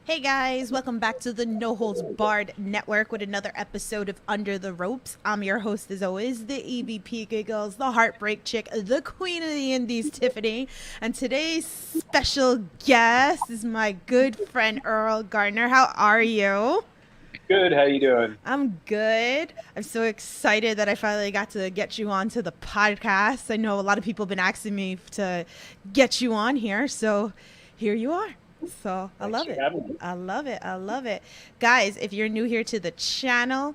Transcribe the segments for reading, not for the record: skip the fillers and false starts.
Hey guys, welcome back to the No Holds Barred Network with another episode of Under the Ropes. I'm your host, as always, the EVP Giggles, the Heartbreak Chick, the Queen of the Indies, Tiffany. And today's special guest is my good friend Earl Gardner. How are you? Good. How you doing? I'm good. I'm so excited that I finally got to get you onto the podcast. I know a lot of people have been asking me to get you on here, so here you are. So I Thanks love for it. having me. I love it. I love it. Guys, if you're new here to the channel,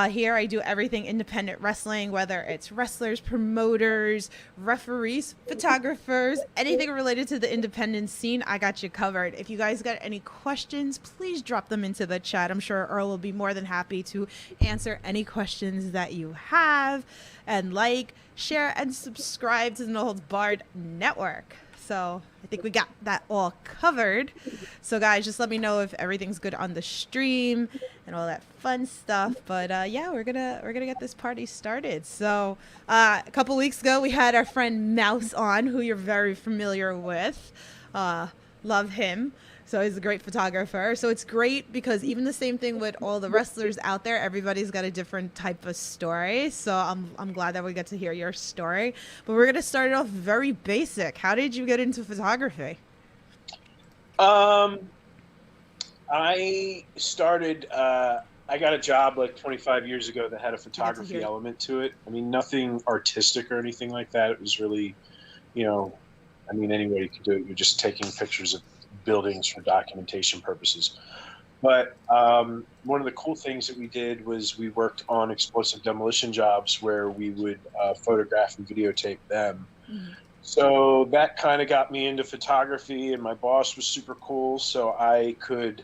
here I do everything independent wrestling, whether it's wrestlers, promoters, referees, photographers, anything related to the independent scene, I got you covered. If you guys got any questions, please drop them into the chat. I'm sure Earl will be more than happy to answer any questions that you have. And like, share, and subscribe to the No Holds Barred Network. So I think we got that all covered. So guys, just let me know if everything's good on the stream and all that fun stuff. But yeah, we're gonna get this party started. So a couple weeks ago, we had our friend Mouse on, who you're very familiar with. Love him. So he's a great photographer. So it's great because even the same thing with all the wrestlers out there, everybody's got a different type of story. So I'm glad that we get to hear your story. But we're gonna start it off very basic. How did you get into photography? Um, I started. I got a job like 25 years ago that had a photography element to it. I mean, nothing artistic or anything like that. It was really, you know, I mean, anybody could do it. You're just taking pictures of buildings for documentation purposes. But one of the cool things that we did was we worked on explosive demolition jobs where we would photograph and videotape them. Mhm. So that kind of got me into photography, and my boss was super cool, so I could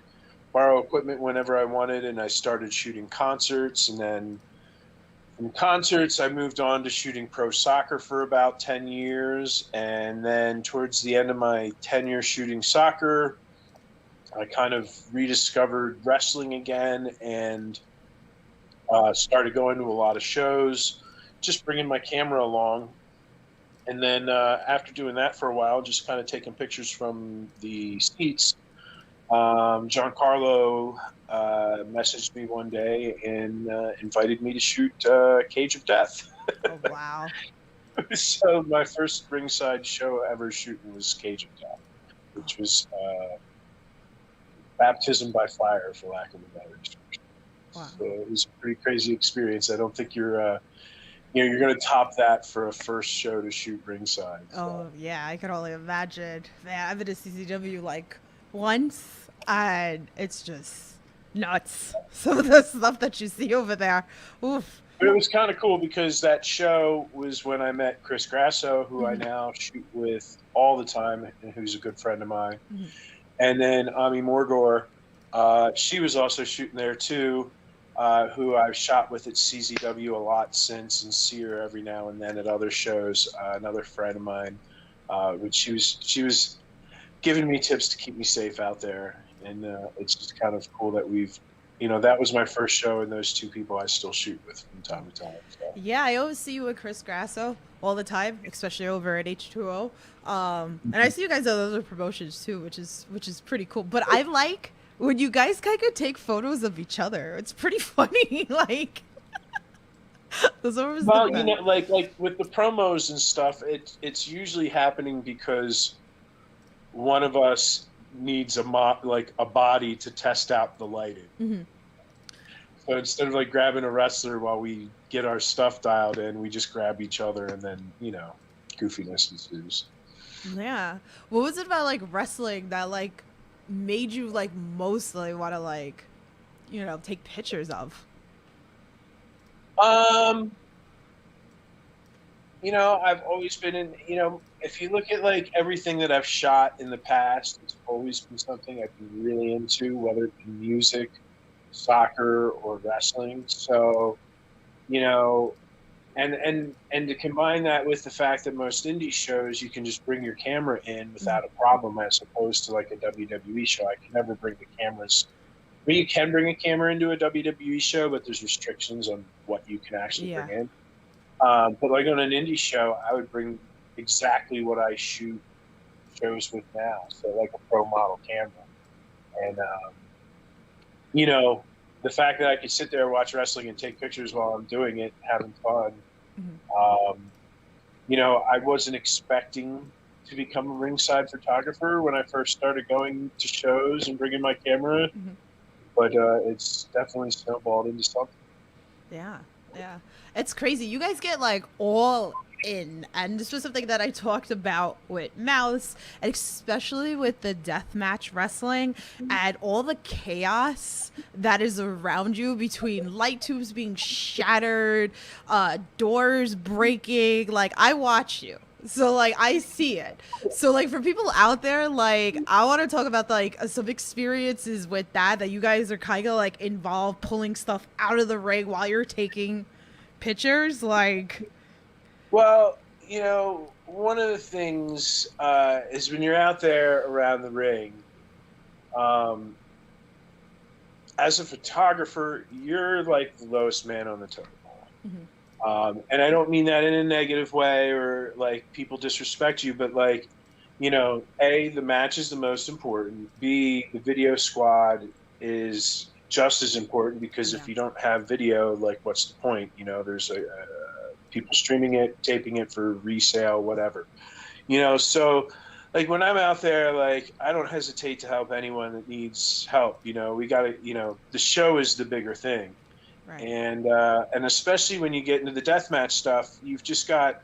borrow equipment whenever I wanted, and I started shooting concerts. And then from concerts, I moved on to shooting pro soccer for about 10 years. And then towards the end of my tenure shooting soccer, I kind of rediscovered wrestling again and started going to a lot of shows, just bringing my camera along. And then after doing that for a while, just kind of taking pictures from the seats, Giancarlo messaged me one day and invited me to shoot Cage of Death. Oh wow. So my first ringside show ever shooting was Cage of Death, which was baptism by fire, for lack of a better description. Wow. So it was a pretty crazy experience. I don't think you're you're going to top that for a first show to shoot ringside. So. Oh yeah, I could only imagine. Man, I've been to CCW like once, and it's just nuts. Some of the stuff that you see over there. Oof. But it was kind of cool because that show was when I met Chris Grasso, who I Mhm. now shoot with all the time and who's a good friend of mine. Mhm. And then Ami Morgor, she was also shooting there too, who I've shot with at CZW a lot since and see her every now and then at other shows. Another friend of mine, which she was giving me tips to keep me safe out there. And it's just kind of cool that that was my first show, and those two people I still shoot with from time to time. So. Yeah, I always see you with Chris Grasso all the time, especially over at H2O. And I see you guys at other promotions too, which is pretty cool. But I like when you guys kind of take photos of each other. It's pretty funny. Like those are always Well, the best. like with the promos and stuff, it's usually happening because one of us needs like a body to test out the lighting. Hmm. So instead of like grabbing a wrestler while we get our stuff dialed in, we just grab each other, and then goofiness ensues. Yeah. What was it about like wrestling that like made you like mostly want to like take pictures of? Um, I've always been in. If you look at like everything that I've shot in the past, it's always been something I've been really into, whether it be music, soccer, or wrestling. So, you know, and to combine that with the fact that most indie shows you can just bring your camera in without a problem, as opposed to like a WWE show. I can never bring the cameras. I mean, you can bring a camera into a WWE show, but there's restrictions on what you can actually Yeah. bring in. But like on an indie show, I would bring exactly what I shoot shows with now. So like a pro model camera. And you know, the fact that I could sit there and watch wrestling and take pictures while I'm doing it, having fun. You know, I wasn't expecting to become a ringside photographer when I first started going to shows and bringing my camera, but it's definitely snowballed into something. Yeah, yeah. It's crazy. You guys get like all in. And this was something that I talked about with Mouse, especially with the deathmatch wrestling and all the chaos that is around you between light tubes being shattered, doors breaking. Like, I watch you. So like I see it. So like for people out there, like I want to talk about like some experiences with that you guys are kind of like involved pulling stuff out of the ring while you're taking pictures. Like, well, you know, one of the things is when you're out there around the ring, um, as a photographer, you're like the lowest man on the totem pole. And I don't mean that in a negative way or like people disrespect you, but like, you know, A, the match is the most important. B, the video squad is just as important because if you don't have video, like what's the point? You know, there's people streaming it, taping it for resale, whatever. You know, so like when I'm out there, like I don't hesitate to help anyone that needs help. You know, we got to, you know, the show is the bigger thing. right. And especially when you get into the deathmatch stuff, you've just got,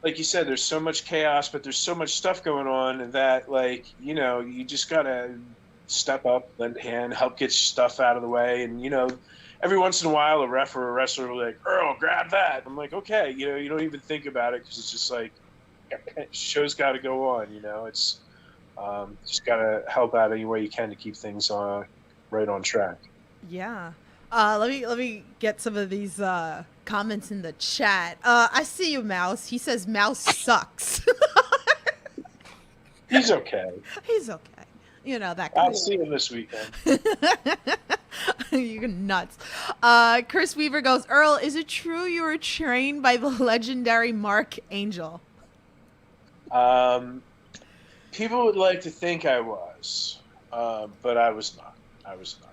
like you said, there's so much chaos, but there's so much stuff going on that, like, you know, you just gotta step up, lend a hand, help get stuff out of the way. And you know, every once in a while, a ref or a wrestler will be like, "Earl, grab that." I'm like, okay, you know, you don't even think about it because it's just like, show's got to go on. You know, it's just gotta help out any way you can to keep things right on track. Yeah. Let me get some of these comments in the chat. I see you, Mouse. He says Mouse sucks. He's okay. He's okay. You know that guy. I'll see him this weekend. You're nuts. Chris Weaver goes, Earl, is it true you were trained by the legendary Mark Angel? People would like to think I was, but I was not. I was not.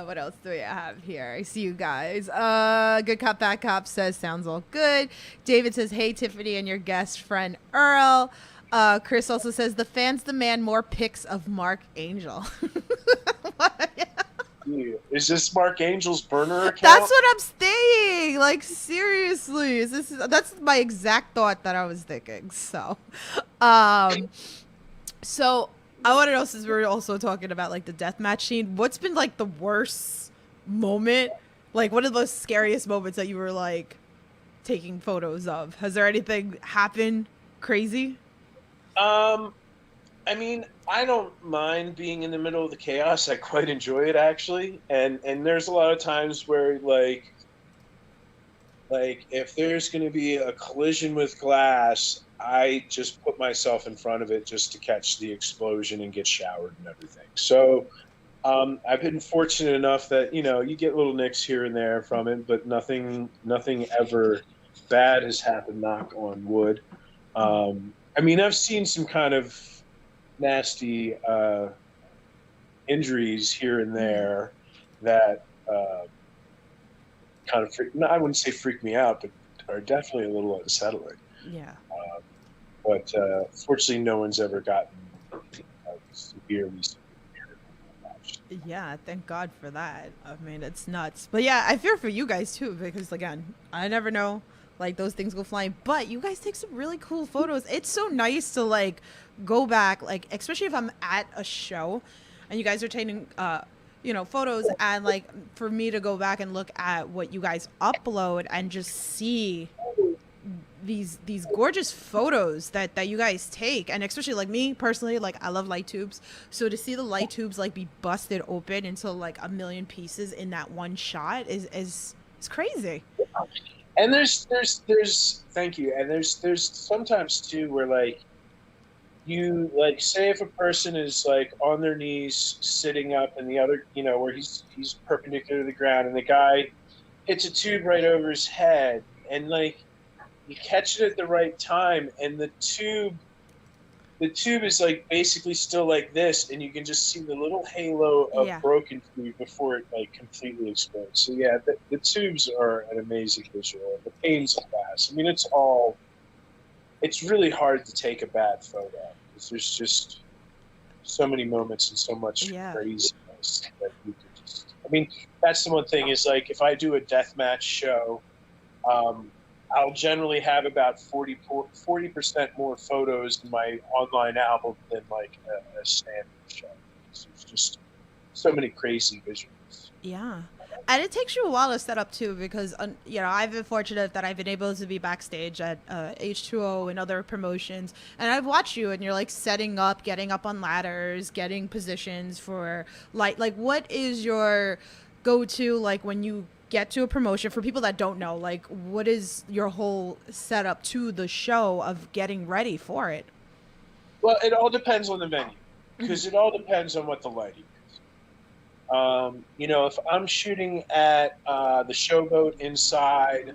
What else do we have here? I see you guys. Good Cop, Bad Cop says, sounds all good. David says, hey, Tiffany and your guest friend, Earl. Chris also says, the fans demand more pics of Mark Angel. Is this Mark Angel's burner account? That's what I'm saying. Like, seriously. That's my exact thought that I was thinking. So, so I want to know, since we're also talking about like the deathmatch scene, what's been like the worst moment? Like, what are the most scariest moments that you were like taking photos of? Has there anything happened crazy? I mean, I don't mind being in the middle of the chaos. I quite enjoy it, actually. And there's a lot of times where like if there's going to be a collision with glass, I just put myself in front of it just to catch the explosion and get showered and everything. So I've been fortunate enough that, you know, you get little nicks here and there from it, but nothing ever bad has happened, knock on wood. I mean, I've seen some kind of nasty injuries here and there that kind of I wouldn't say freak me out, but are definitely a little unsettling. Yeah. But fortunately, no one's ever gotten severely. Yeah, thank God for that. I mean, it's nuts. But yeah, I fear for you guys too, because again, I never know, like those things go flying. But you guys take some really cool photos. It's so nice to like go back, like especially if I'm at a show and you guys are taking you know, photos, and like for me to go back and look at what you guys upload and just see these gorgeous photos that you guys take. And especially like me personally, like I love light tubes, so to see the light tubes like be busted open into like a million pieces in that one shot is crazy. And there's thank you. And there's sometimes too where like you like say if a person is like on their knees sitting up and the other, you know, where he's perpendicular to the ground and the guy hits a tube right over his head, and like you catch it at the right time and the tube the tube is like basically still like this, and you can just see the little halo of Yeah. broken tube before it like completely explodes. So yeah, the tubes are an amazing visual. The panes of glass. I mean, it's really hard to take a bad photo because there's just so many moments and so much Yeah. craziness that you could just. I mean, that's the one thing is like if I do a deathmatch show, um, I'll generally have about 40% more photos in my online album than like a standard show. So there's just so many crazy visuals. Yeah. And it takes you a while to set up too, because you know, I've been fortunate that I've been able to be backstage at H2O and other promotions, and I've watched you, and you're like setting up, getting up on ladders, getting positions for light. Like, what is your go-to like when you get to a promotion for people that don't know? Like, what is your whole setup to the show of getting ready for it? Well, it all depends on the venue because it all depends on what the lighting is. You know, if I'm shooting at the Showboat inside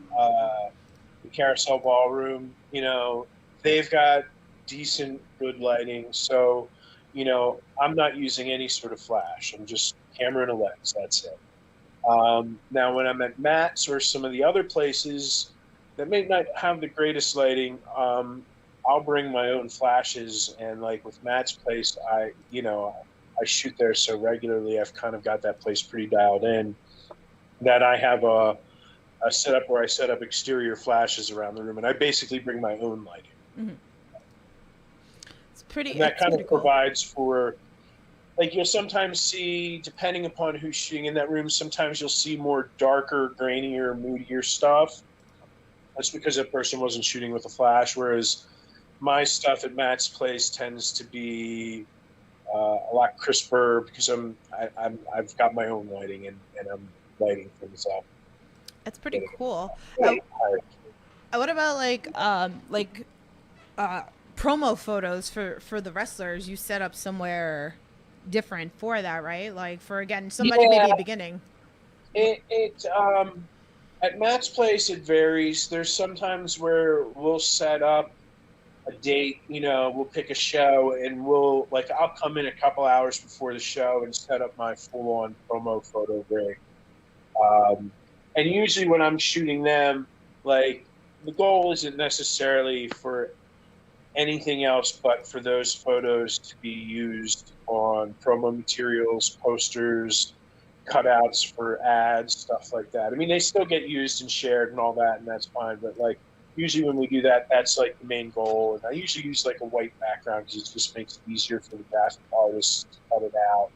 the Carousel Ballroom, you know, they've got decent, good lighting. So, you know, I'm not using any sort of flash. I'm just camera and a lens. That's it. Now, when I'm at Matt's or some of the other places that may not have the greatest lighting, I'll bring my own flashes. And like with Matt's place, I shoot there so regularly. I've kind of got that place pretty dialed in that I have a setup where I set up exterior flashes around the room, and I basically bring my own lighting. Mm-hmm. It's pretty. And that It's kind pretty of cool. provides for, like, you'll sometimes see, depending upon who's shooting in that room, sometimes you'll see more darker, grainier, moodier stuff. That's because that person wasn't shooting with a flash, whereas my stuff at Matt's place tends to be a lot crisper because I've got my own lighting and I'm lighting things up. It's pretty cool. Yeah. What about uh, promo photos for the wrestlers? You set up somewhere different for that, right? Like for again somebody Yeah, maybe beginning. it at Matt's place it varies. There's sometimes where we'll set up a date, you know, we'll pick a show and I'll come in a couple hours before the show and set up my full on promo photo rig. And usually when I'm shooting them, like the goal isn't necessarily for anything else but for those photos to be used on promo materials, posters, cutouts for ads, stuff like that. I mean, they still get used and shared and all that, and that's fine. But like usually when we do that, that's like the main goal. And I usually use like a white background because it just makes it easier for the graphic artists to cut it out.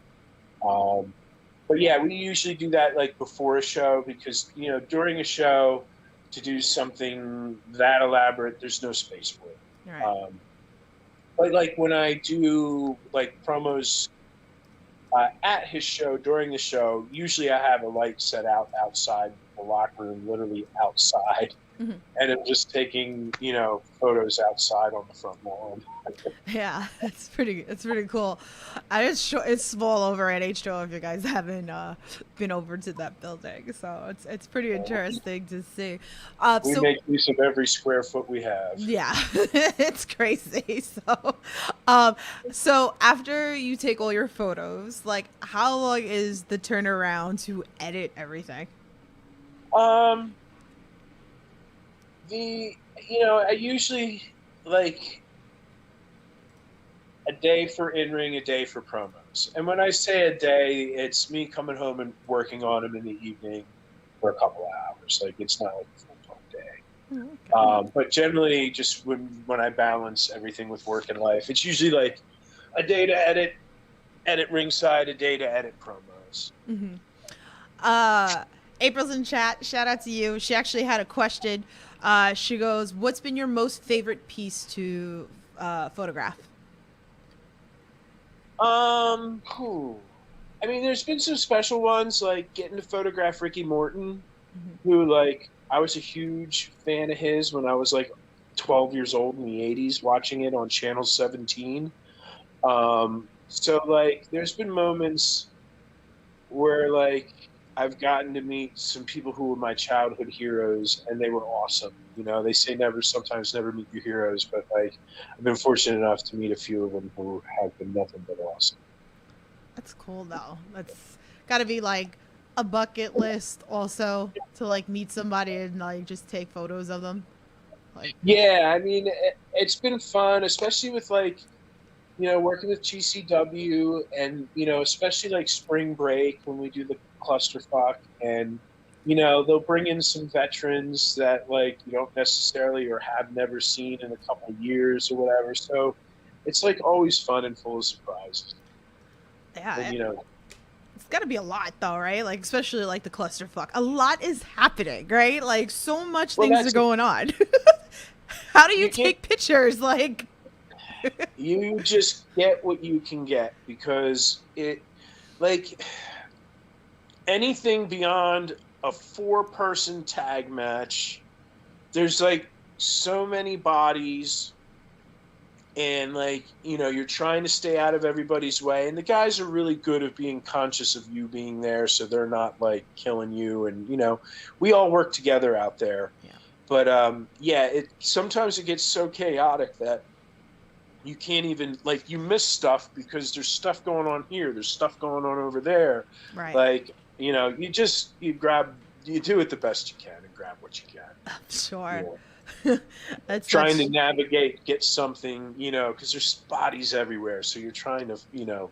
But yeah, we usually do that like before a show because, you know, during a show to do something that elaborate, there's no space for it. Right. But like when I do like promos at his show during the show, usually I have a light set out outside the locker room, literally outside. Mm-hmm. And I'm just taking, you know, photos outside on the front lawn. Yeah, it's pretty cool. It's small over at H2O if you guys haven't been over to that building, so it's pretty interesting to see. We make use of every square foot we have. Yeah, it's crazy. So after you take all your photos, like how long is the turnaround to edit everything? I usually like a day for in-ring, a day for promos. And when I say a day, it's me coming home and working on them in the evening for a couple of hours. Like it's not like a full-time day. Okay. But generally, just when I balance everything with work and life, it's usually like a day to edit ringside, a day to edit promos. Mm-hmm. April's in chat. Shout out to you. She actually had a question. She goes, "What's been your most favorite piece to photograph?" I mean, there's been some special ones, like getting to photograph Ricky Morton, who, like, I was a huge fan of his when I was, like, 12 years old in the 80s, watching it on Channel 17. So, like, there's been moments where, like, I've gotten to meet some people who were my childhood heroes, and they were awesome. You know, they say sometimes never meet your heroes, but like I've been fortunate enough to meet a few of them who have been nothing but awesome. That's cool though. That's got to be like a bucket list also to like meet somebody and like just take photos of them. Like, Yeah, I mean, it's been fun, especially with like, working with GCW and, especially like spring break when we do the clusterfuck and, they'll bring in some veterans that like you don't necessarily or have never seen in a couple of years or whatever. So it's like always fun and full of surprises. And, yeah, it's got to be a lot though, right? Like especially like the clusterfuck. A lot is happening, right? Like so much well, things are that's it. going on. How do you You get take pictures? Like, you just get what you can get because it like anything beyond a 4-person tag match, there's like so many bodies and like you're trying to stay out of everybody's way, and the guys are really good at being conscious of you being there so they're not like killing you, and we all work together out there. yeah. But yeah, it sometimes it gets so chaotic that you can't even like you miss stuff because there's stuff going on here, there's stuff going on over there. Right. Like you do it the best you can and grab what you can. Sure. That's Trying to navigate, get something, because there's bodies everywhere, so you're trying to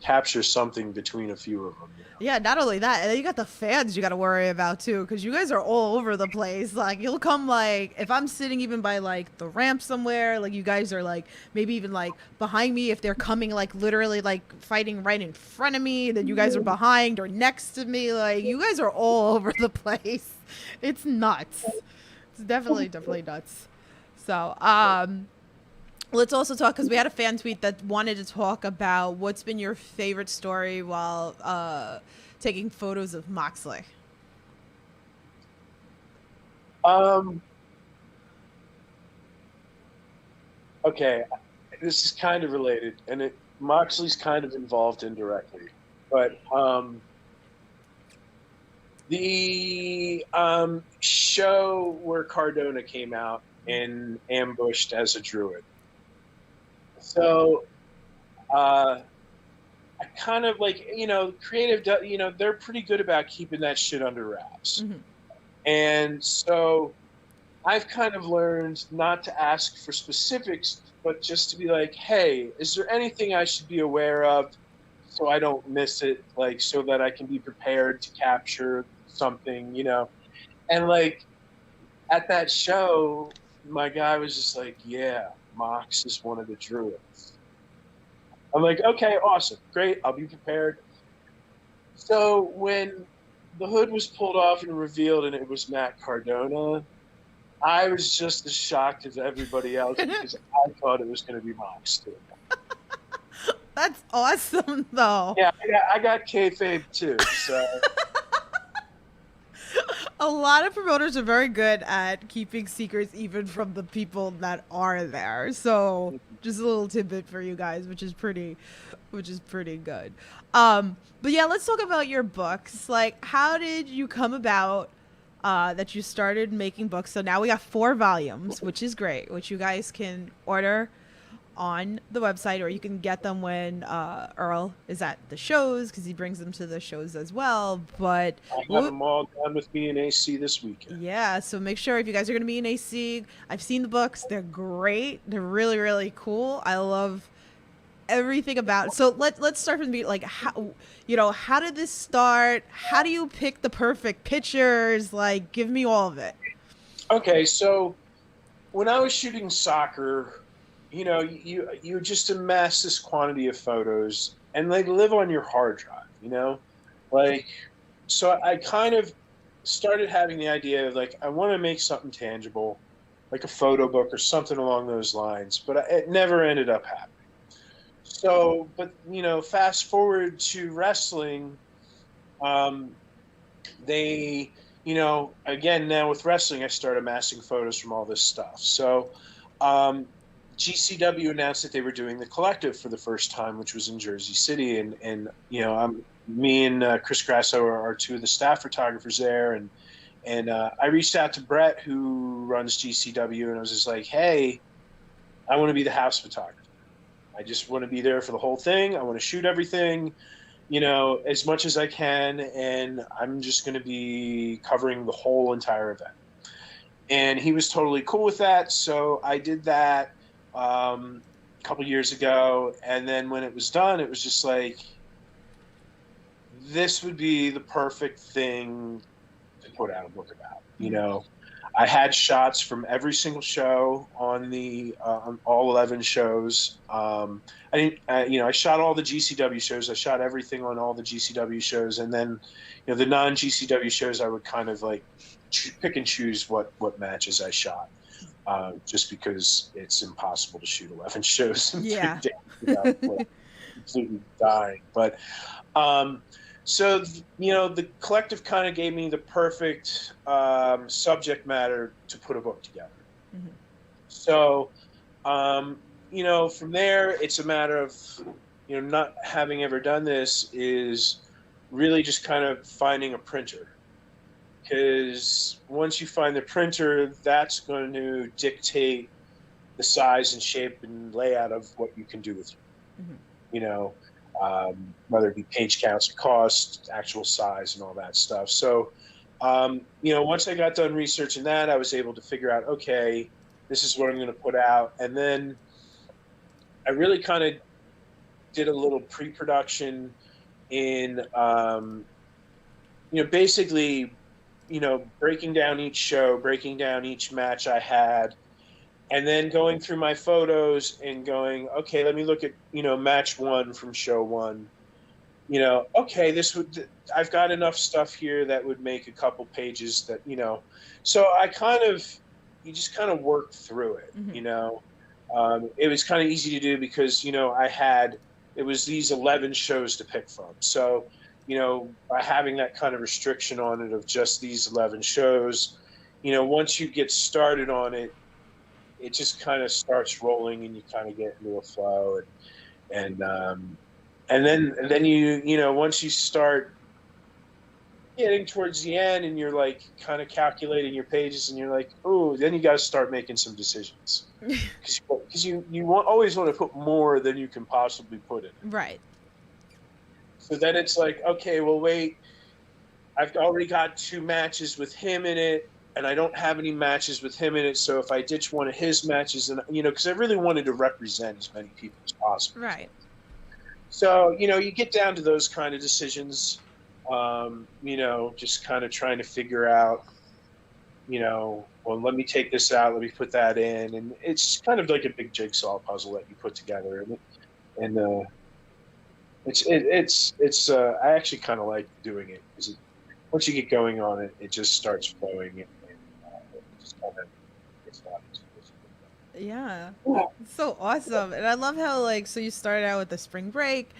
capture something between a few of them. Yeah, not only that, and then you got the fans you got to worry about too, because you guys are all over the place. Like you'll come like if I'm sitting even by like the ramp somewhere, like you guys are like maybe even like behind me if they're coming like literally like fighting right in front of me, then you guys are behind or next to me. Like you guys are all over the place. It's nuts. It's definitely nuts. So, let's also talk because we had a fan tweet that wanted to talk about what's been your favorite story while taking photos of Moxley. Okay, this is kind of related, and Moxley's kind of involved indirectly, but the show where Cardona came out and ambushed as a druid. So I kind of like, creative, they're pretty good about keeping that shit under wraps. Mm-hmm. And so I've kind of learned not to ask for specifics, but just to be like, hey, is there anything I should be aware of so I don't miss it, like so that I can be prepared to capture something, And like at that show, my guy was just like, yeah, Mox is one of the druids. I'm like, okay, awesome, great, I'll be prepared. So when the hood was pulled off and revealed and it was Matt Cardona, I was just as shocked as everybody else because I thought it was going to be Mox too. That's awesome, though. Yeah, I got kayfabe too, so... A lot of promoters are very good at keeping secrets even from the people that are there. So just a little tidbit for you guys, which is pretty good. But yeah, let's talk about your books. Like, how did you come about that you started making books? So now we got 4 volumes, which is great, which you guys can order on the website, or you can get them when Earl is at the shows because he brings them to the shows as well. But I have them all done with me in AC this weekend. Yeah, so make sure if you guys are going to be in AC, I've seen the books. They're great. They're really, really cool. I love everything about it. So let's start from the like how did this start? How do you pick the perfect pictures? Like, give me all of it. Okay, so when I was shooting soccer, you just amass this quantity of photos and they live on your hard drive, like, so I kind of started having the idea of like, I want to make something tangible, like a photo book or something along those lines, but it never ended up happening. So, but, fast forward to wrestling, they, again, now with wrestling, I started amassing photos from all this stuff. So, GCW announced that they were doing the collective for the first time, which was in Jersey City, and me and Chris Grasso are two of the staff photographers there, and I reached out to Brett, who runs GCW, and I was just like, hey, I want to be the house photographer. I just want to be there for the whole thing. I want to shoot everything, as much as I can, and I'm just going to be covering the whole entire event. And he was totally cool with that, so I did that a couple years ago, and then when it was done, it was just like, this would be the perfect thing to put out a book about. I had shots from every single show on on all 11 shows. I shot all the GCW shows. I shot everything on all the GCW shows, and then, the non-GCW shows, I would kind of like pick and choose what matches I shot, just because it's impossible to shoot 11 shows in 3 days without completely dying. But so, the collective kind of gave me the perfect subject matter to put a book together. Mm-hmm. So, from there, it's a matter of, not having ever done this, is really just kind of finding a printer. Because once you find the printer, that's going to dictate the size and shape and layout of what you can do with it. Mm-hmm. Whether it be page counts, cost, actual size, and all that stuff. So, once I got done researching that, I was able to figure out, okay, this is what I'm going to put out. And then I really kind of did a little pre-production in, basically, breaking down each show, breaking down each match I had, and then going through my photos and going, okay, let me look at, match 1 from show 1. Okay, I've got enough stuff here that would make a couple pages that, so you just kind of work through it, mm-hmm. It was kind of easy to do because, it was these 11 shows to pick from. So, by having that kind of restriction on it of just these 11 shows, once you get started on it, it just kind of starts rolling and you kind of get into a flow, and then you once you start getting towards the end and you're like kind of calculating your pages and you're like, oh, then you got to start making some decisions because you always want to put more than you can possibly put in. Right. So then it's like, okay, well, wait, I've already got 2 matches with him in it, and I don't have any matches with him in it. So if I ditch one of his matches, and because I really wanted to represent as many people as possible. Right. So, you get down to those kind of decisions, just kind of trying to figure out, well, let me take this out, let me put that in. And it's kind of like a big jigsaw puzzle that you put together. And I actually kind of like doing it because once you get going on it, it just starts flowing. And it just kind of gets out. Yeah. It's so awesome. And I love how, so you started out with the spring break,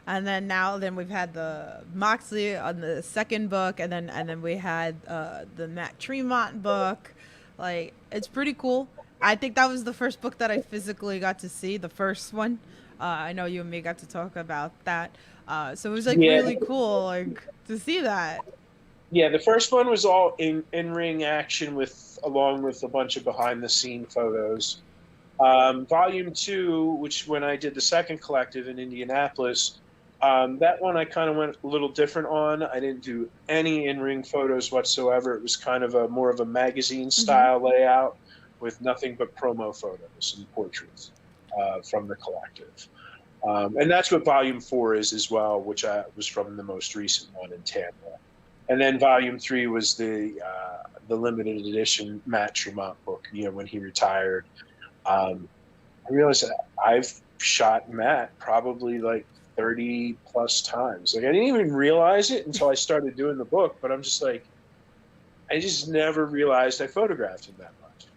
and then we've had the Moxley on the second book, and then we had the Matt Tremont book. It's pretty cool. I think that was the first book that I physically got to see, the first one. I know you and me got to talk about that. So it was really cool to see that. Yeah, the first one was all in-ring action along with a bunch of behind-the-scene photos. Volume 2, which when I did the second collective in Indianapolis, that one I kind of went a little different on. I didn't do any in-ring photos whatsoever. It was kind of more of a magazine-style mm-hmm. layout with nothing but promo photos and portraits from the collective. And that's what Volume 4 is as well, which was from the most recent one in Tampa. And then Volume 3 was the limited edition Matt Tremont book, when he retired. I realized that I've shot Matt probably 30 plus times. I didn't even realize it until I started doing the book, but I'm just I just never realized I photographed him that much.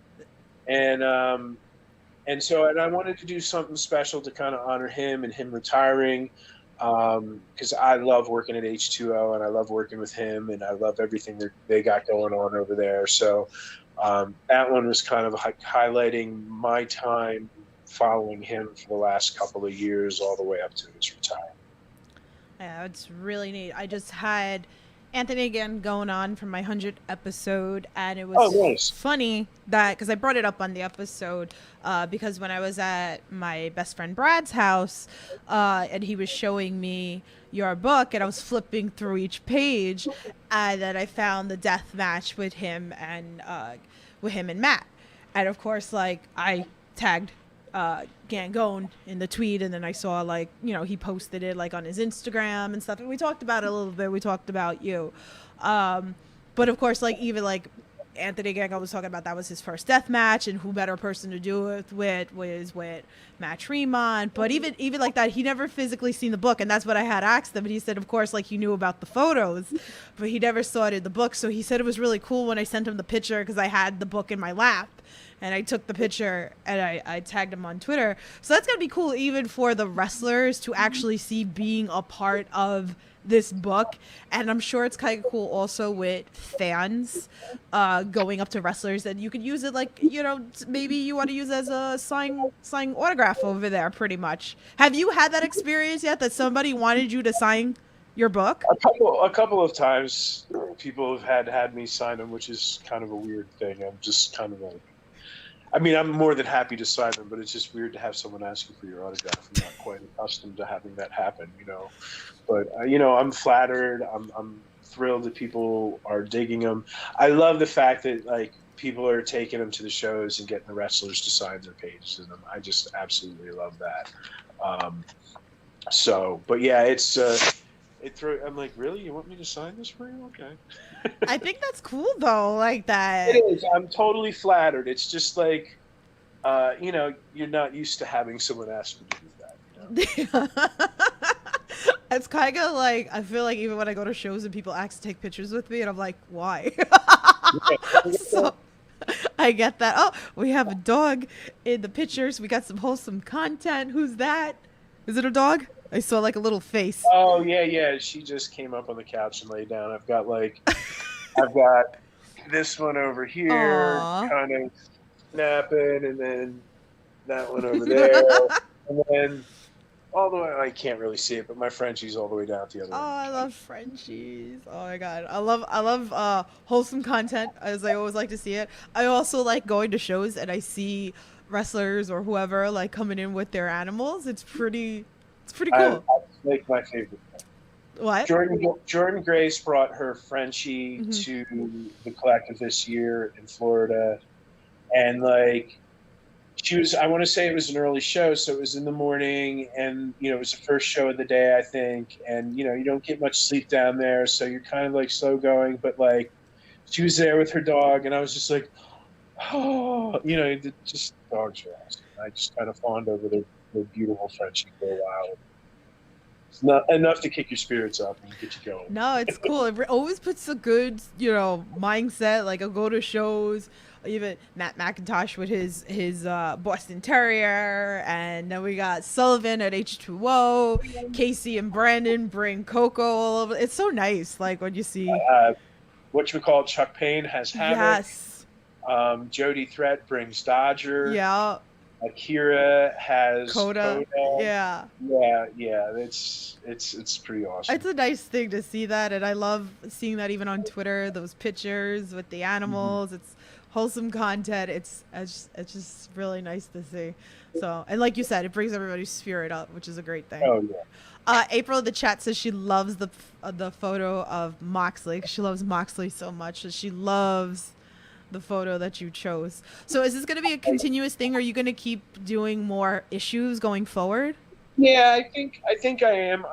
And I wanted to do something special to kind of honor him and him retiring, because I love working at H2O and I love working with him and I love everything that they got going on over there. So that one was kind of highlighting my time following him for the last couple of years, all the way up to his retirement. Yeah, it's really neat. I just had Anthony again going on for my 100th episode, and it Oh, was nice. funny that because I brought it up on the episode because when I was at my best friend Brad's house and he was showing me your book, and I was flipping through each page, and then I found the death match with him and Matt, and of course, like I tagged Gangone in the tweet, and then I saw like he posted it like on his Instagram and stuff, and we talked about it a little bit. We talked about you, but of course, like even like Anthony Gangone was talking about that was his first death match, and who better person to do it with was with Matt Tremont. But even like that, he never physically seen the book, and that's what I had asked him. And he said, of course, like he knew about the photos, but he never saw it in the book. So he said it was really cool when I sent him the picture because I had the book in my lap. And I took the picture and I tagged him on Twitter. So that's going to be cool even for the wrestlers to actually see being a part of this book. And I'm sure it's kind of cool also with fans going up to wrestlers. And you could use it like, maybe you want to use it as a sign autograph over there pretty much. Have you had that experience yet that somebody wanted you to sign your book? A couple of times people have had me sign them, which is kind of a weird thing. I'm just kind of like, I mean, I'm more than happy to sign them, but it's just weird to have someone ask you for your autograph. I'm not quite accustomed to having that happen, But, I'm flattered. I'm thrilled that people are digging them. I love the fact that, like, people are taking them to the shows and getting the wrestlers to sign their pages in them. I just absolutely love that. But, yeah, it's... I'm like, really? You want me to sign this for you? Okay. I think that's cool though, like that. It is. I'm totally flattered. It's just like, you're not used to having someone ask you to do that. It's kind of like, I feel like even when I go to shows and people ask to take pictures with me, and I'm like, why? So I get that. Oh, we have a dog in the pictures. We got some wholesome content. Who's that? Is it a dog? I saw like a little face. Oh yeah. She just came up on the couch and laid down. I've got this one over here, Aww. kind of napping, and then that one over there, and then all the way. I can't really see it, but my Frenchie's all the way down at the other end. Oh, I love Frenchies. Oh my god, I love wholesome content, as I always like to see it. I also like going to shows and I see wrestlers or whoever like coming in with their animals. It's pretty cool. I like my favorite thing. What? Jordan Grace brought her Frenchie to the collective this year in Florida, and like I want to say it was an early show, so it was in the morning, and it was the first show of the day, I think, and you don't get much sleep down there, so you're kind of like slow going, but like she was there with her dog, and I was just like, oh, just dogs are awesome. I just kind of fawned over their beautiful Frenchie for a while. It's not enough to kick your spirits up and get you going. No, it's cool. It always puts a good, mindset. Like I'll go to shows, even Matt McIntosh with his Boston Terrier, and then we got Sullivan at H2O. Casey and Brandon bring Coco all over. It's so nice. Like when you see whatchamacallit, Chuck Payne has Hammock. Yes. Jody Threat brings Dodger. Yeah. Akira has Coda. Yeah. Yeah. It's pretty awesome. It's a nice thing to see that, and I love seeing that even on Twitter. Those pictures with the animals. It's wholesome content. It's just really nice to see. So, and like you said, it brings everybody's spirit up, which is a great thing. Oh yeah. April in the chat says she loves the photo of Moxley. She loves Moxley so much that she loves the photo that you chose. So is this going to be a continuous thing? Are you going to keep doing more issues going forward? Yeah, I think I am.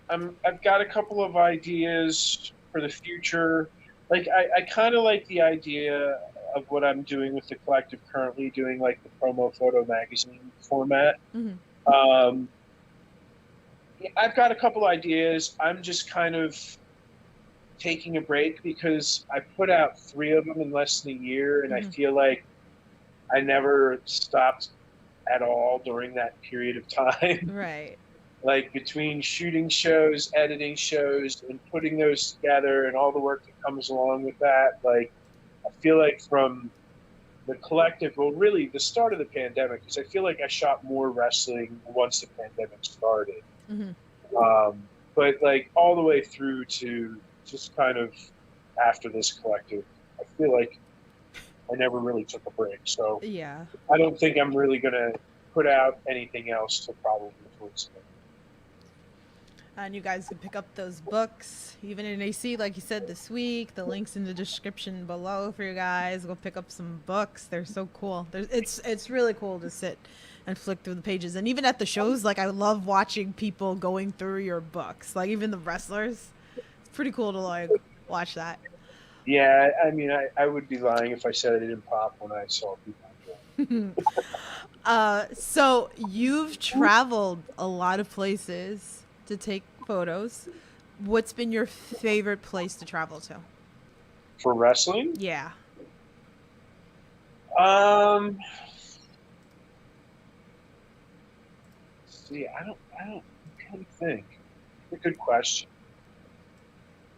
I've got a couple of ideas for the future. Like I kind of like the idea of what I'm doing with the collective currently, doing like the promo photo magazine format. I've got a couple ideas. I'm just kind of taking a break because I put out 3 of them in less than a year, and I feel like I never stopped at all during that period of time. Right. Like between shooting shows, editing shows, and putting those together and all the work that comes along with that, like I feel like from the collective, well, really the start of the pandemic, because I feel like I shot more wrestling once the pandemic started. But like all the way through to just kind of after this collective, I feel like I never really took a break. So Yeah. I don't think I'm really going to put out anything else till probably towards the end. And you guys can pick up those books, even in AC, like you said, this week. The link's in the description below for you guys. Go pick up some books. They're so cool. It's really cool to sit and flick through the pages. And even at the shows, like I love watching people going through your books. Like even the wrestlers. It's pretty cool to like watch that. Yeah, I mean, I would be lying if I said I didn't pop when I saw people. So you've traveled a lot of places to take photos. What's been your favorite place to travel to? For wrestling? Yeah. See, I'm trying to think. It's a good question.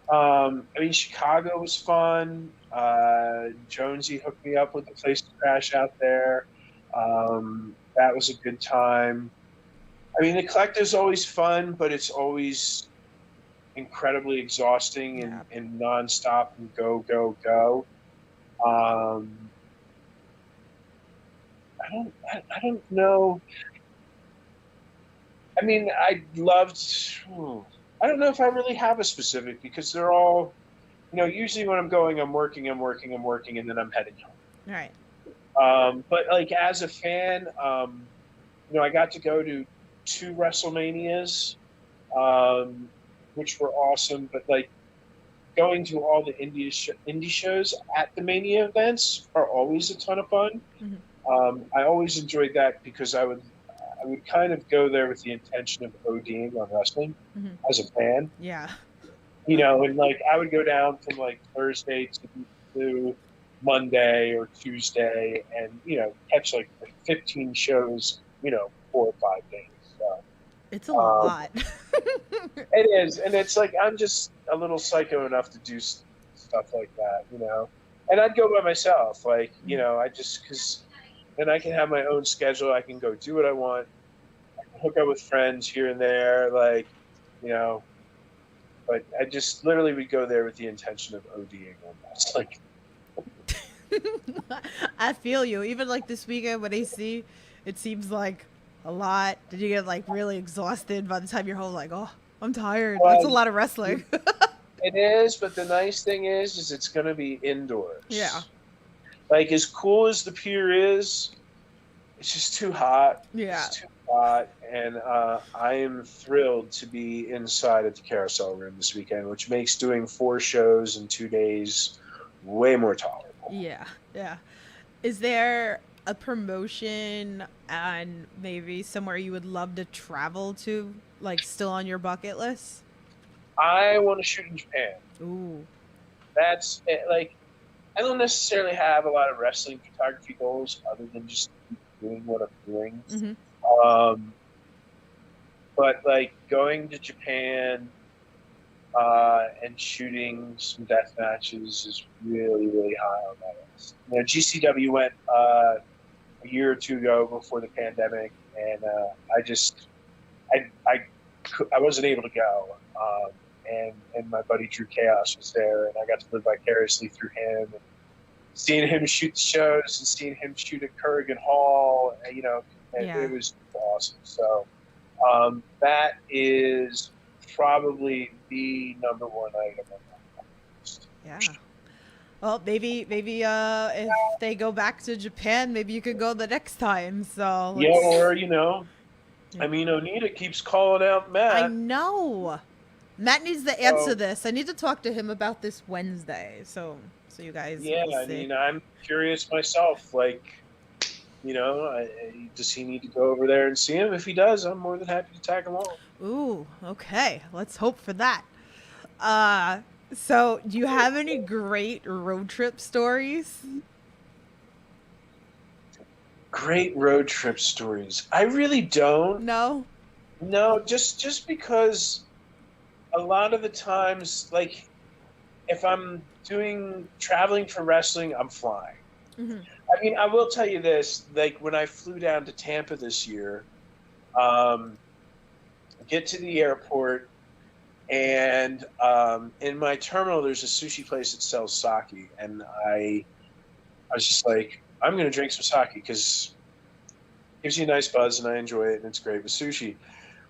I mean, Chicago was fun. Jonesy hooked me up with a place to crash out there. That was a good time. I mean, the collective's always fun, but it's always incredibly exhausting and nonstop and go, go, go. I don't know. I mean, I don't know if I really have a specific, because they're all, usually when I'm going, I'm working, and then I'm heading home. All right. But like as a fan, I got to go to 2 WrestleManias, which were awesome. But like going to all the indie shows at the Mania events are always a ton of fun. I always enjoyed that because I would kind of go there with the intention of ODing on wrestling as a fan. Yeah. And like I would go down from like Thursday to Monday or Tuesday and, catch like 15 shows, 4 or 5 days. So, it's a lot. It is. And it's like, I'm just a little psycho enough to do stuff like that, and I'd go by myself. Like, cause then I can have my own schedule. I can go do what I want. I can hook up with friends here and there. Like, but I just literally would go there with the intention of ODing almost. Like, I feel you. Even like this weekend with AC, it seems like a lot. Did you get like really exhausted by the time you're home? Like, oh, I'm tired. That's a lot of wrestling. It is, but the nice thing is it's going to be indoors. Yeah. Like as cool as the pier is, it's just too hot. Yeah. It's too hot, and I am thrilled to be inside at the carousel room this weekend, which makes doing 4 shows in 2 days way more tolerable. Yeah, yeah. Is there a promotion and maybe somewhere you would love to travel to, like still on your bucket list? I want to shoot in Japan. Ooh. That's like, I don't necessarily have a lot of wrestling photography goals other than just doing what I'm doing. But like going to Japan and shooting some death matches is really, really high on that list. GCW went a year or 2 ago before the pandemic, and I wasn't able to go. And my buddy Drew Chaos was there, and I got to live vicariously through him. And seeing him shoot shows and seeing him shoot at Kurgan Hall, it was awesome. So that is probably the number one item on my list. Yeah. Well, maybe if they go back to Japan, maybe you could go the next time. So yeah, or I mean, Onita keeps calling out Matt. I know. Matt needs to answer this. I need to talk to him about this Wednesday. So you guys. Yeah, I mean, I'm curious myself. Like, does he need to go over there and see him? If he does, I'm more than happy to tag along. Ooh, okay. Let's hope for that. So do you have any great road trip stories? Great road trip stories. I really don't. No, just because a lot of the times, like if I'm traveling for wrestling, I'm flying. I mean, I will tell you this, like when I flew down to Tampa this year, um, get to the airport, and in my terminal there's a sushi place that sells sake, and I was just like, I'm gonna drink some sake because it gives you a nice buzz and I enjoy it and it's great with sushi.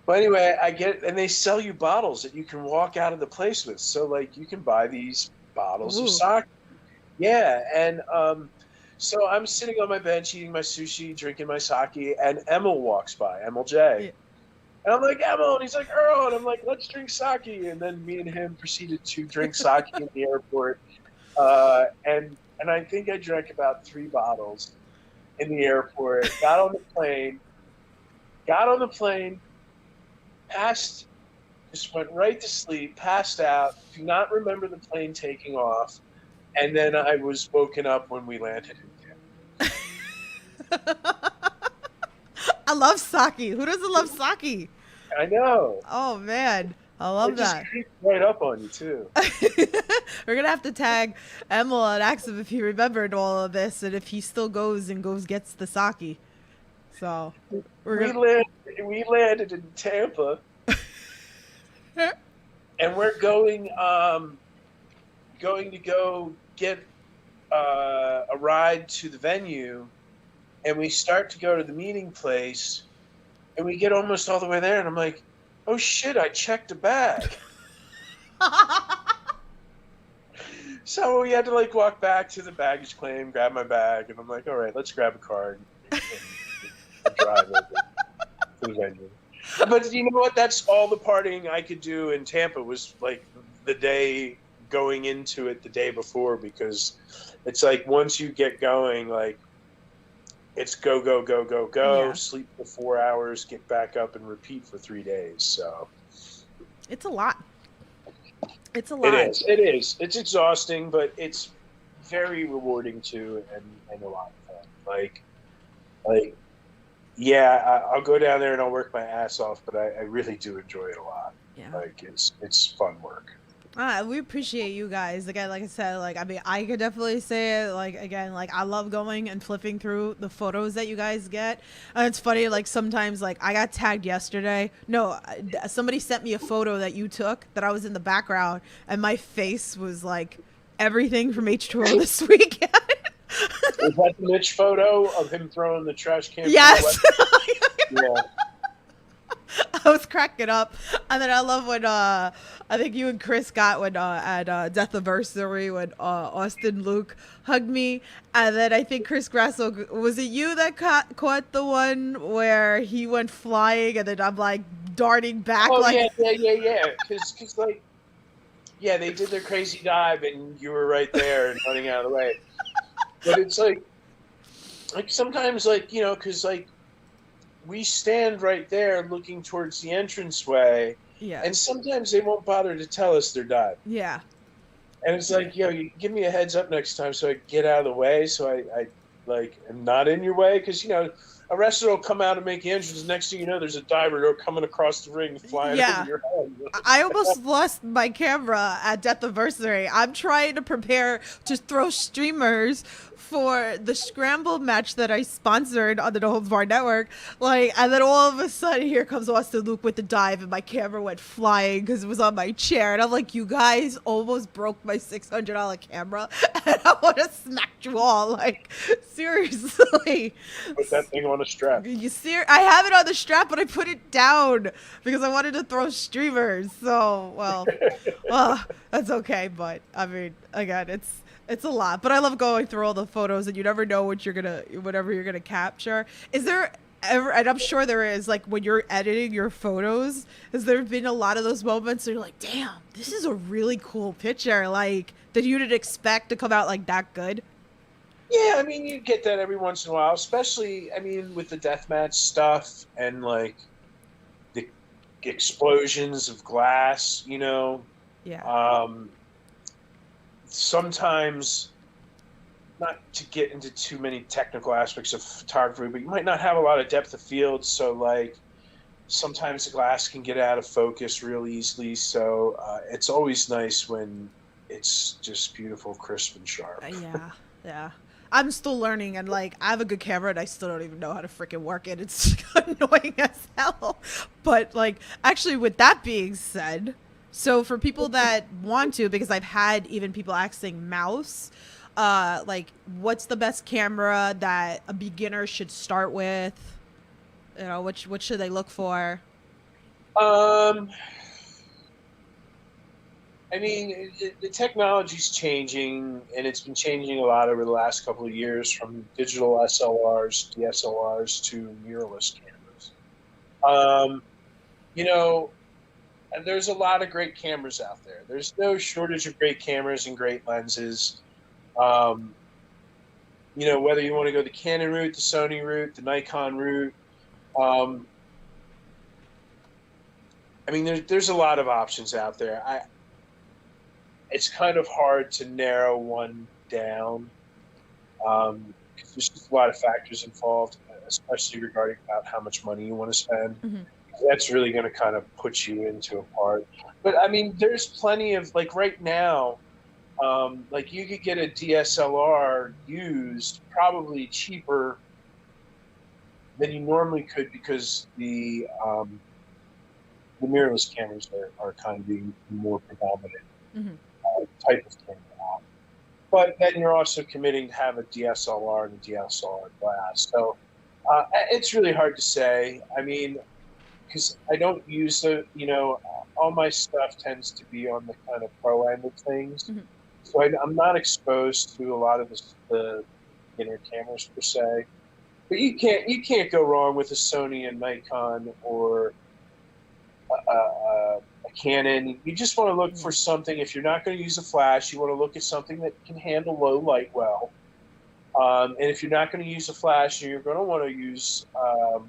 But anyway, I get, and they sell you bottles that you can walk out of the place with. So like you can buy these bottles of Ooh. sake. Yeah, and so I'm sitting on my bench eating my sushi, drinking my sake, and Emil walks by, Emil J. Yeah. And I'm like, Emil, and he's like, Earl, and I'm like, let's drink sake. And then me and him proceeded to drink sake in the airport. And I think I drank about 3 bottles in the airport, got on the plane, passed, just went right to sleep, passed out, do not remember the plane taking off, and then I was woken up when we landed in Tampa. I love sake. Who doesn't love sake? I know. Oh man, I love It just that. creeps right up on you too. We're gonna have to tag Emil and ask him if he remembered all of this and if he still goes gets the sake. So We landed in Tampa, and we're going to go get a ride to the venue, and we start to go to the meeting place, and we get almost all the way there, and I'm like, oh shit, I checked a bag. So we had to like walk back to the baggage claim, grab my bag, and I'm like, all right, let's grab a car and drive over to the venue. But you know what? That's all the partying I could do in Tampa was like the day going into it the day before, because it's like once you get going, like it's go, go, go, go, go, Yeah. sleep for 4 hours, get back up and repeat for 3 days. So It's a lot. It's a lot. it is. It's exhausting, but it's very rewarding too, and a lot of fun. Like, yeah, I'll go down there and I'll work my ass off, but I really do enjoy it a lot. Yeah. Like it's fun work. We appreciate you guys. Again, like I said, like I mean, I could definitely say it. Like again, like I love going and flipping through the photos that you guys get. And it's funny, like sometimes, like I got tagged yesterday. No, somebody sent me a photo that you took that I was in the background, and my face was like everything from H2O this weekend. Is that the Mitch photo of him throwing the trash can? Yes. Yeah. I was cracking up, and then I love when I think you and Chris got when at Death Anniversary when Austin Luke hugged me, and then I think Chris Grasso, was it you that caught the one where he went flying and then I'm like darting back? Oh like yeah. Because like, yeah, they did their crazy dive and you were right there and running out of the way. But it's like sometimes like, you know, because like we stand right there looking towards the entranceway, yeah, and sometimes they won't bother to tell us they're diving. yeah. And it's like, yo, you give me a heads up next time so I get out of the way, so I like am not in your way, because you know a wrestler will come out and make the entrance. Next thing you know, there's a diver coming across the ring, flying over your head. I almost lost my camera at Death Anniversary. I'm trying to prepare to throw streamers for the scramble match that I sponsored on the No Holds Barred Network. Like, and then all of a sudden, here comes Austin Luke with the dive, and my camera went flying because it was on my chair. And I'm like, you guys almost broke my $600 camera, and I want to smack you all. Like, seriously. Put that thing on a strap. I have it on the strap, but I put it down because I wanted to throw streamers. So, well, that's okay. But I mean, again, it's a lot. But I love going through all the photos, and you never know whatever you're gonna capture. Is there ever? And I'm sure there is. Like when you're editing your photos, has there been a lot of those moments where you're like, "Damn, this is a really cool picture." Like that you didn't expect to come out like that good. Yeah, I mean, you get that every once in a while, especially, I mean, with the deathmatch stuff and, like, the explosions of glass, you know? Yeah. Sometimes, not to get into too many technical aspects of photography, but you might not have a lot of depth of field, so, like, sometimes the glass can get out of focus real easily, so it's always nice when it's just beautiful, crisp, and sharp. Yeah. I'm still learning, and like I have a good camera and I still don't even know how to freaking work it. It's annoying as hell. But like actually with that being said, so for people that want to, because I've had even people asking mouse, like what's the best camera that a beginner should start with? You know, what should they look for? I mean, the technology's changing, and it's been changing a lot over the last couple of years, from digital SLRs, DSLRs to mirrorless cameras. You know, and there's a lot of great cameras out there. There's no shortage of great cameras and great lenses. Um, you know, whether you want to go the Canon route, the Sony route, the Nikon route. Um, I mean, there's a lot of options out there. It's kind of hard to narrow one down, because there's just a lot of factors involved, especially regarding about how much money you want to spend. Mm-hmm. That's really going to kind of put you into a part. But I mean, there's plenty of, like right now, like you could get a DSLR used probably cheaper than you normally could, because the mirrorless cameras are kind of being more predominant. Mm-hmm. Type of camera now. But then you're also committing to have a DSLR and a DSLR glass. So it's really hard to say. I mean, because I don't use all my stuff tends to be on the kind of pro end of things. Mm-hmm. So I'm not exposed to a lot of the beginner cameras per se. But you can't go wrong with a Sony and Nikon or a Canon. You just want to look for something. If you're not going to use a flash, you want to look at something that can handle low light well. And if you're not going to use a flash, you're going to want to use a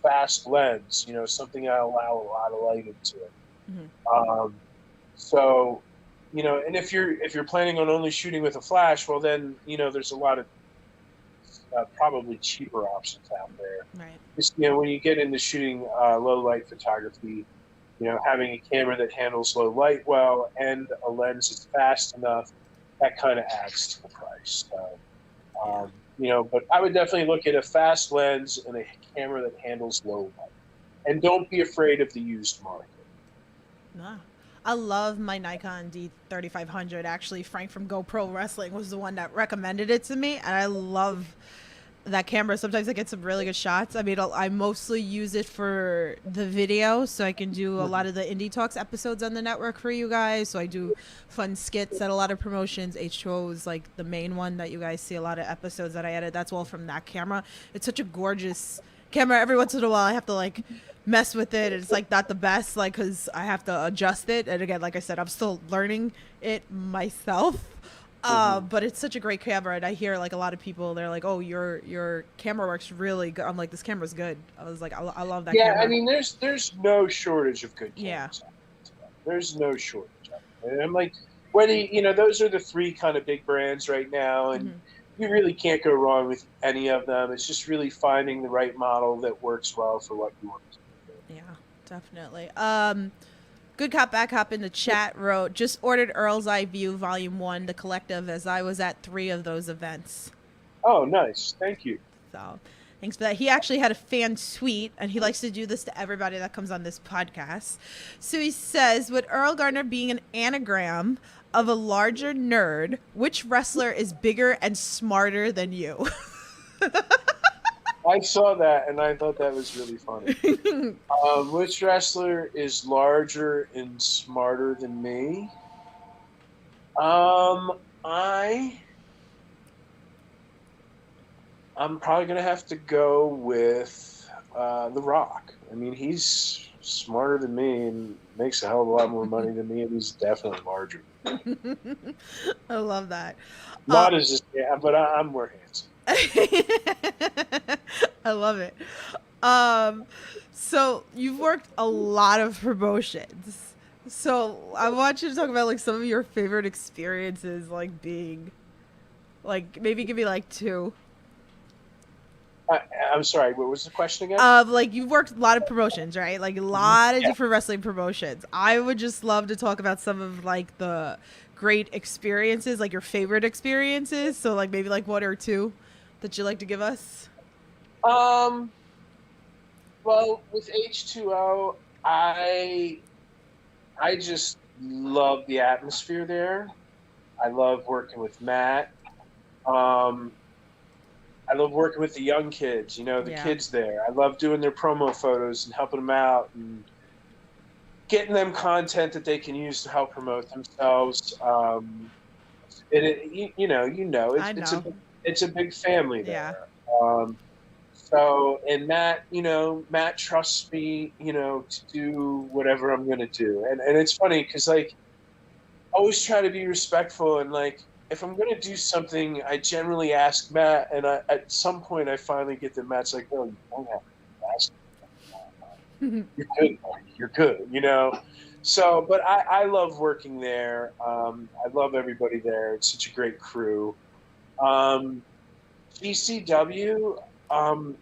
fast lens. Something that will allow a lot of light into it. Mm-hmm. So, and if you're planning on only shooting with a flash, well then there's a lot of probably cheaper options out there. Right. Just, when you get into shooting low light photography, having a camera that handles low light well and a lens that's fast enough, that kind of adds to the price. So, but I would definitely look at a fast lens and a camera that handles low light. And don't be afraid of the used market. Nah. I love my Nikon D3500. Actually, Frank from GoPro Wrestling was the one that recommended it to me, and I love that camera. Sometimes I get some really good shots. I mean, I mostly use it for the video, so I can do a lot of the Indie Talks episodes on the network for you guys. So I do fun skits at a lot of promotions. H2O is like the main one that you guys see a lot of episodes that I edit. That's all from that camera. It's such a gorgeous camera. Every once in a while, I have to like mess with it. It's like not the best, like, because I have to adjust it. And again, like I said, I'm still learning it myself. But it's such a great camera, and I hear like a lot of people, they're like, "Oh, your camera works really good." I'm like, "This camera's good." I was like, "I love that camera." Yeah, I mean, there's no shortage of good cameras. Yeah. There's no shortage of it. And I'm like, whether those are the three kind of big brands right now, and you really can't go wrong with any of them. It's just really finding the right model that works well for what you want to do. Yeah, definitely. Good Cop Bad Cop in the chat wrote, just ordered Earl's Eye View Volume 1, The Collective, as I was at 3 of those events. Oh, nice. Thank you. So thanks for that. He actually had a fan tweet, and he likes to do this to everybody that comes on this podcast. So he says, with Earl Gardner being an anagram of a larger nerd, which wrestler is bigger and smarter than you? I saw that, and I thought that was really funny. Which wrestler is larger and smarter than me? I'm probably going to have to go with The Rock. I mean, he's smarter than me and makes a hell of a lot more money than me, and he's definitely larger. I love that. Not as, but I'm more handsome. I love it. So you've worked a lot of promotions. So I want you to talk about like some of your favorite experiences, like being, like maybe give me like 2. I'm sorry, what was the question again? Like you've worked a lot of promotions, right? Like a lot of different wrestling promotions. I would just love to talk about some of like the great experiences, like your favorite experiences. So like maybe like one or two that you like to give us. Um, well, with H2O, I just love the atmosphere there. I love working with Matt. Um, I love working with the young kids, the Yeah. kids there. I love doing their promo photos and helping them out and getting them content that they can use to help promote themselves. I It's a know. it's a big family Yeah. there. So, and Matt trusts me, to do whatever I'm gonna do, and it's funny because like I always try to be respectful and like if I'm gonna do something, I generally ask Matt, and at some point I finally get that Matt's like, no, you don't have to ask. You're good, buddy. You're good. So, but I love working there. I love everybody there. It's such a great crew. Um, GCW, the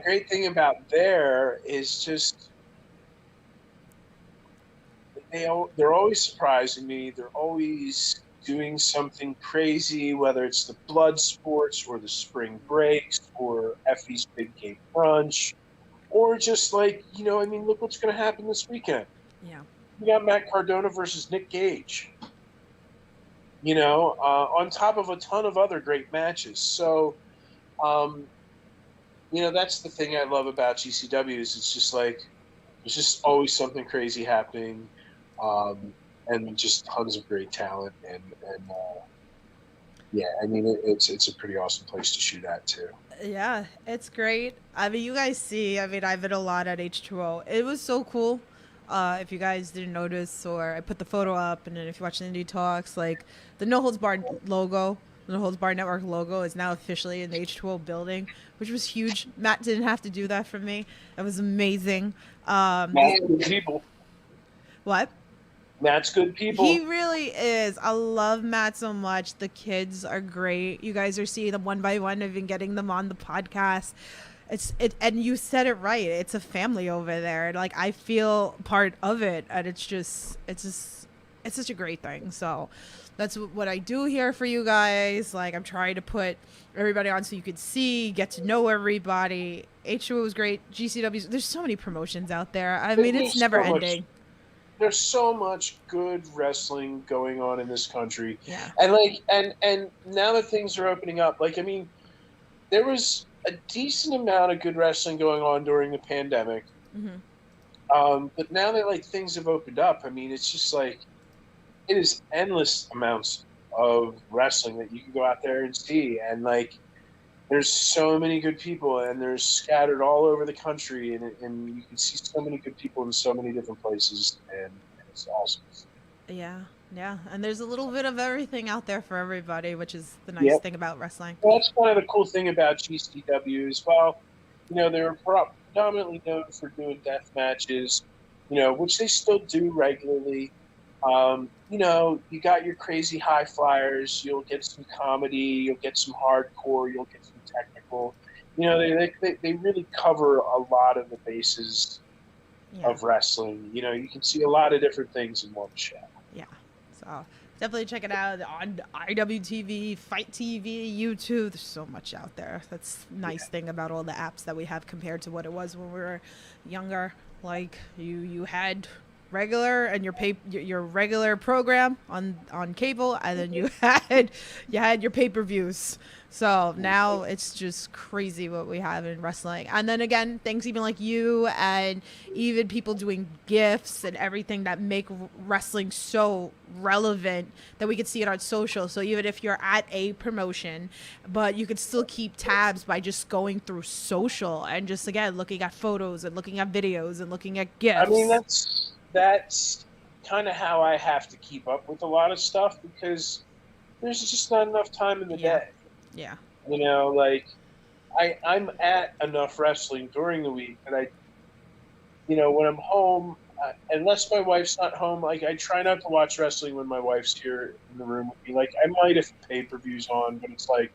great thing about there is just they're always surprising me. They're always doing something crazy, whether it's the blood sports or the spring breaks or Effie's Big Game Brunch, or just like, look what's going to happen this weekend. Yeah. We got Matt Cardona versus Nick Gage, on top of a ton of other great matches. So, that's the thing I love about GCW is it's just like, there's just always something crazy happening, and just tons of great talent. And yeah, it's a pretty awesome place to shoot at too. Yeah, it's great. I mean, you guys see, I mean, I've been a lot at H2O. It was so cool. If you guys didn't notice, or I put the photo up, and then if you watch the Indie Talks, like the No Holds Barred logo, the No Holds Barred Network logo is now officially in the H2O building, which was huge. Matt didn't have to do that for me. That was amazing. Matt's good people. What? Matt's good people. He really is. I love Matt so much. The kids are great. You guys are seeing them one by one. I've been getting them on the podcast. And you said it right. It's a family over there. Like I feel part of it, and it's such a great thing. So that's what I do here for you guys. Like I'm trying to put everybody on so you could see, get to know everybody. H2O was great. GCW. There's so many promotions out there. I mean, it's never ending. There's so much good wrestling going on in this country. Yeah. And like and now that things are opening up, like I mean, there was a decent amount of good wrestling going on during the pandemic. Mm-hmm. But now that like things have opened up, I mean, it's just like it is endless amounts of wrestling that you can go out there and see, and like there's so many good people, and they're scattered all over the country, and you can see so many good people in so many different places, and it's awesome. Yeah, yeah, and there's a little bit of everything out there for everybody, which is the nice thing about wrestling. Well, that's kind of the cool thing about GCW as well. They're predominantly known for doing death matches, which they still do regularly. You got your crazy high flyers. You'll get some comedy. You'll get some hardcore. You'll get some technical. They really cover a lot of the bases of wrestling. You can see a lot of different things in one show. Yeah. So definitely check it out on IWTV, Fight TV, YouTube. There's so much out there. That's nice thing about all the apps that we have compared to what it was when we were younger. Like you had regular and your regular program on cable, and then you had your pay-per-views. So now it's just crazy what we have in wrestling. And then again, things even like you and even people doing gifts and everything that make wrestling so relevant that we could see it on social. So even if you're at a promotion, but you could still keep tabs by just going through social and just again looking at photos and looking at videos and looking at gifts. I mean, that's kind of how I have to keep up with a lot of stuff because there's just not enough time in the day. Yeah. Like I'm at enough wrestling during the week, and when I'm home, unless my wife's not home, like I try not to watch wrestling when my wife's here in the room with me. Like I might if the pay-per-view's on, but it's like,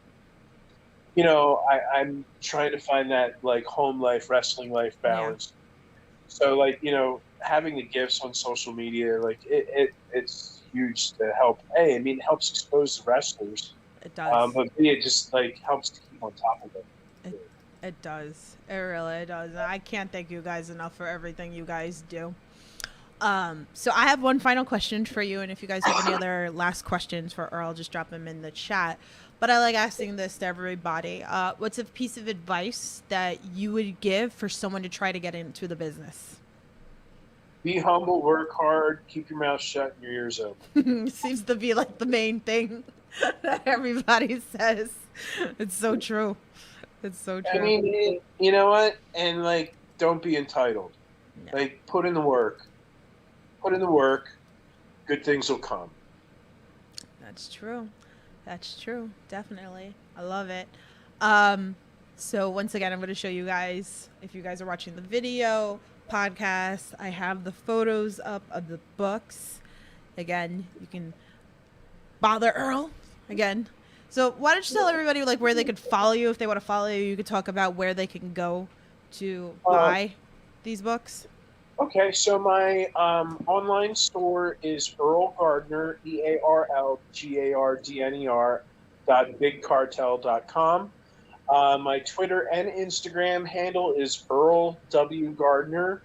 I'm trying to find that like home life, wrestling life balance. Yeah. So like, having the gifts on social media, like it's huge to help. A, I mean, it helps expose the wrestlers. It does. But B, it just like helps to keep on top of it. It does. It really does. I can't thank you guys enough for everything you guys do. So I have one final question for you, and if you guys have any other last questions for Earl, just drop them in the chat. But I like asking this to everybody. What's a piece of advice that you would give for someone to try to get into the business? Be humble, work hard, keep your mouth shut and your ears open. Seems to be like the main thing that everybody says. It's so true. It's so true. I mean, you know what? And like, don't be entitled. No. Like, put in the work. Put in the work. Good things will come. That's true. That's true. Definitely. I love it. So once again, I'm going to show you guys, if you guys are watching the video podcast, I have the photos up of the books. Again, you can bother Earl again. So why don't you tell everybody like where they could follow you if they want to follow you? You could talk about where they can go to buy these books. Okay, so my online store is Earl Gardner, EarlGardner .bigcartel.com. My Twitter and Instagram handle is Earl W. Gardner.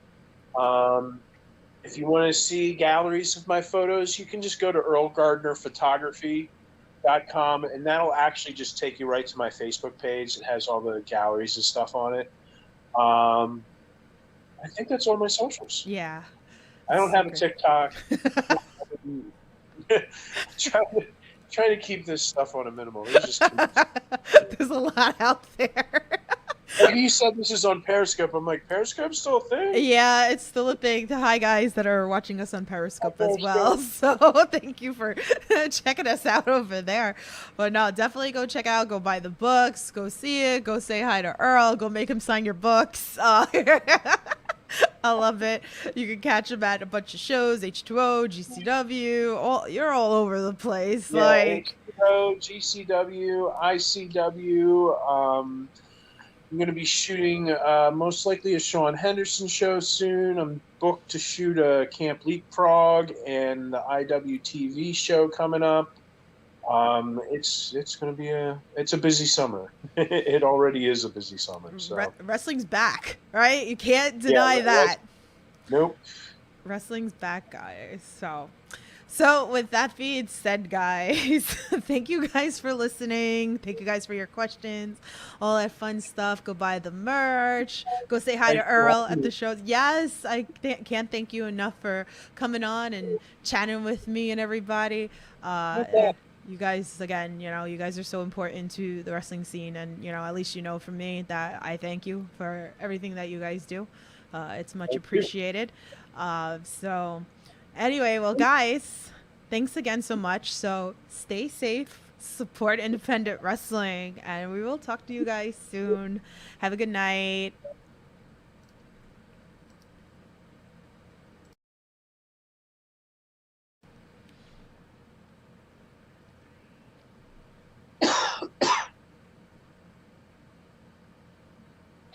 If you want to see galleries of my photos, you can just go to earlgardnerphotography.com, and that'll actually just take you right to my Facebook page. It has all the galleries and stuff on it. I think that's all my socials. Yeah. I don't have a TikTok. Trying to keep this stuff on a minimal. There's a lot out there. Like you said, this is on Periscope. I'm like, Periscope's still a thing? Yeah, it's still a thing. Hi, guys that are watching us on Periscope as well. So thank you for checking us out over there. But no, definitely go check out, go buy the books, go see it, go say hi to Earl, go make him sign your books. I love it. You can catch him at a bunch of shows, H2O, GCW. You're all over the place. Yeah, like H2O, GCW, ICW. I'm going to be shooting most likely a Sean Henderson show soon. I'm booked to shoot a Camp Leapfrog and the IWTV show coming up. It's going to be a busy summer. It already is a busy summer. So wrestling's back, right? You can't deny that. Nope. Wrestling's back, guys. So with that being said, guys, thank you guys for listening. Thank you guys for your questions, all that fun stuff. Go buy the merch. Go say hi to Earl at the shows. Yes, I can't thank you enough for coming on and chatting with me and everybody. You guys, again, you guys are so important to the wrestling scene, and at least from me that I thank you for everything that you guys do. It's much appreciated. So anyway, well, guys, thanks again so much. So stay safe, support independent wrestling, and we will talk to you guys soon. Have a good night.